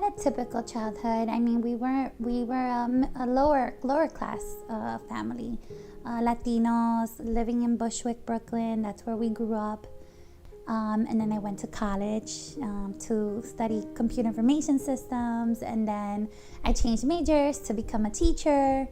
had a typical childhood. I mean, we were a lower class family, Latinos living in Bushwick, Brooklyn. That's where we grew up. And then I went to college to study computer information systems, and then I changed majors to become a teacher.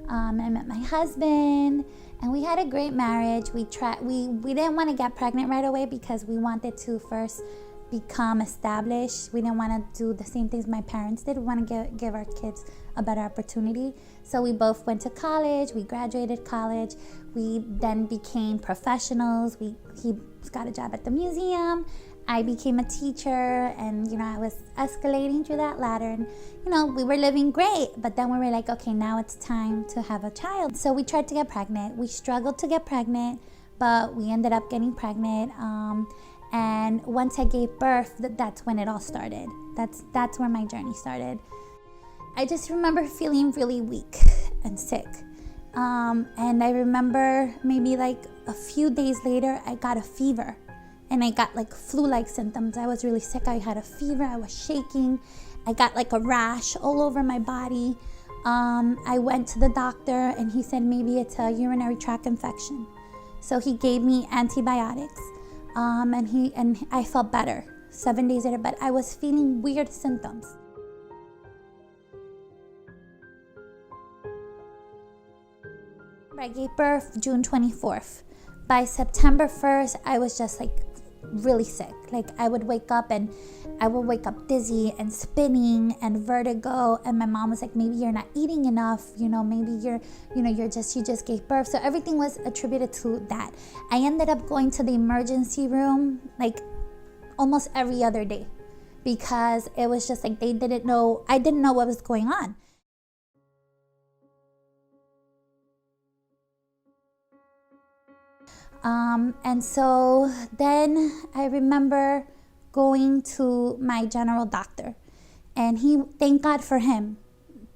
I met my husband, and we had a great marriage. We didn't want to get pregnant right away because we wanted to first become established. We didn't want to do the same things my parents did. We want to give our kids a better opportunity. So we both went to college. We graduated college. We then became professionals. He got a job at the museum. I became a teacher, and I was escalating through that ladder, and we were living great. But then we were like, okay, now it's time to have a child. So we tried to get pregnant. We struggled to get pregnant, but we ended up getting pregnant. And once I gave birth, that's when it all started. That's where my journey started. I just remember feeling really weak and sick. And I remember maybe like a few days later, I got a fever. And I got like flu-like symptoms. I was really sick. I had a fever. I was shaking. I got like a rash all over my body. I went to the doctor, and he said maybe it's a urinary tract infection. So he gave me antibiotics. And I felt better 7 days later, but I was feeling weird symptoms. I gave birth June 24th. By September 1st, I was just like really sick. Like I would wake up dizzy and spinning and vertigo, and my mom was like, maybe you're not eating enough, maybe you just gave birth. So everything was attributed to that. I ended up going to the emergency room like almost every other day because it was just like I didn't know what was going on. And so then I remember going to my general doctor, and thank God for him.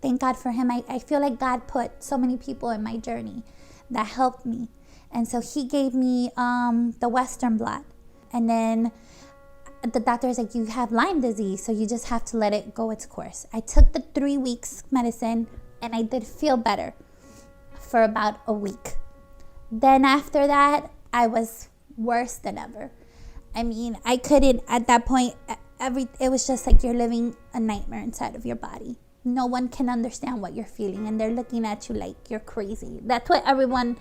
I feel like God put so many people in my journey that helped me. And so he gave me the Western blot. And then the doctor was like, you have Lyme disease, so you just have to let it go its course. I took the 3 weeks medicine, and I did feel better for about a week. Then after that, I was worse than ever. I mean, I couldn't, at that point, it was just like you're living a nightmare inside of your body. No one can understand what you're feeling, and they're looking at you like you're crazy. That's what everyone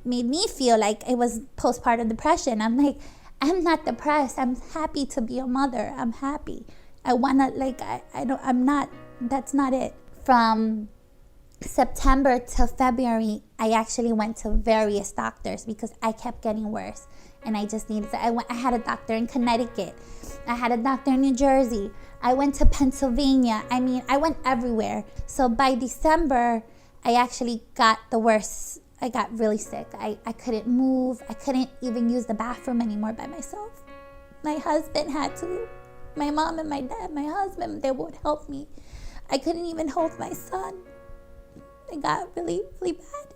made me feel like. It was postpartum depression. I'm like, I'm not depressed. I'm happy to be a mother. I'm happy. I want to, that's not it. From September to February, I actually went to various doctors because I kept getting worse, and I just needed to. I had a doctor in Connecticut. I had a doctor in New Jersey. I went to Pennsylvania. I mean, I went everywhere. So by December, I actually got the worst. I got really sick. I couldn't move. I couldn't even use the bathroom anymore by myself. My husband had to. My mom and my dad, my husband, they would help me. I couldn't even hold my son. It got really, really bad.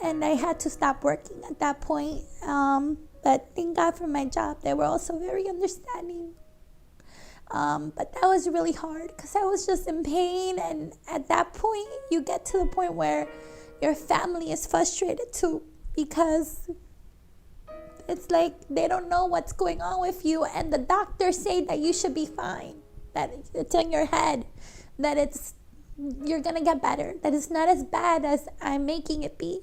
And I had to stop working at that point. But thank God for my job. They were also very understanding. But that was really hard because I was just in pain. And at that point, you get to the point where your family is frustrated too, because it's like they don't know what's going on with you. And the doctors say that you should be fine, that it's in your head, that you're gonna get better, that it's not as bad as I'm making it be.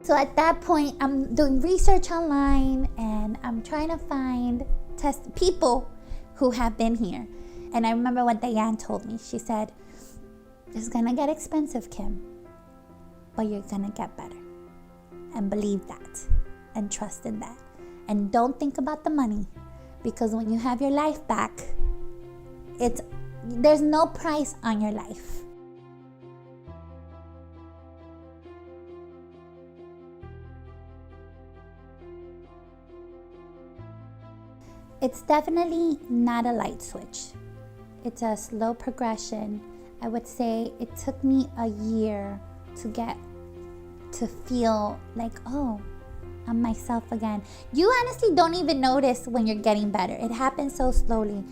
So at that point, I'm doing research online, and I'm trying to find people who have been here. And I remember what Diane told me. She said, it's gonna get expensive, Kim, but you're gonna get better. And believe that. And trust in that. And don't think about the money, because when you have your life back, there's no price on your life. It's definitely not a light switch. It's a slow progression. I would say it took me a year to to feel like, oh, I'm myself again. You honestly don't even notice when you're getting better. It happens so slowly.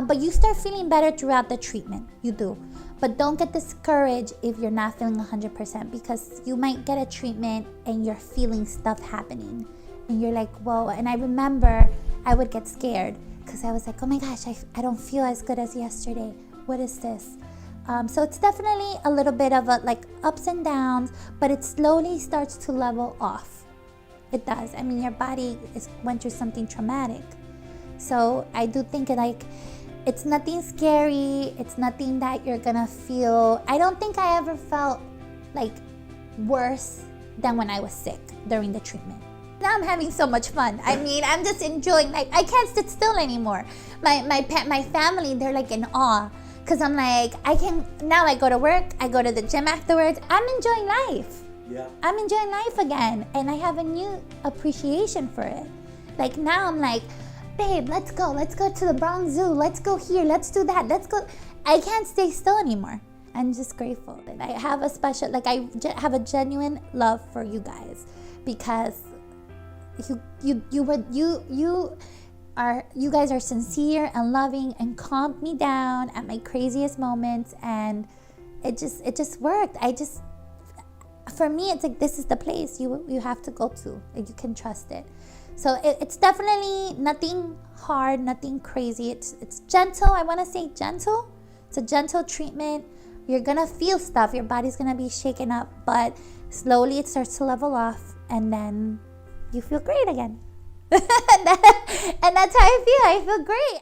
But you start feeling better throughout the treatment. You do. But don't get discouraged if you're not feeling 100%, because you might get a treatment and you're feeling stuff happening. And you're like, whoa. And I remember I would get scared because I was like, oh my gosh, I don't feel as good as yesterday. What is this? So it's definitely a little bit of a like ups and downs, but it slowly starts to level off. It does. I mean, your body went through something traumatic. So I do think it's nothing scary. It's nothing that you're gonna feel. I don't think I ever felt like worse than when I was sick during the treatment. Now I'm having so much fun. I mean, I'm just enjoying. Like, I can't sit still anymore. My family, they're like in awe, because I'm like, now I go to work, I go to the gym afterwards. I'm enjoying life. Yeah. I'm enjoying life again, and I have a new appreciation for it. Like, now I'm like, babe, let's go to the Bronx Zoo, let's go here, let's do that, let's go. I can't stay still anymore. I'm just grateful. And I have I have a genuine love for you guys, because you guys are sincere and loving and calmed me down at my craziest moments, and it just worked. For me, it's like, this is the place you have to go to. Like, you can trust it. So it's definitely nothing hard, nothing crazy. It's gentle. I want to say gentle. It's a gentle treatment. You're gonna feel stuff. Your body's gonna be shaken up, but slowly it starts to level off, and then you feel great again. And that's how I feel. I feel great.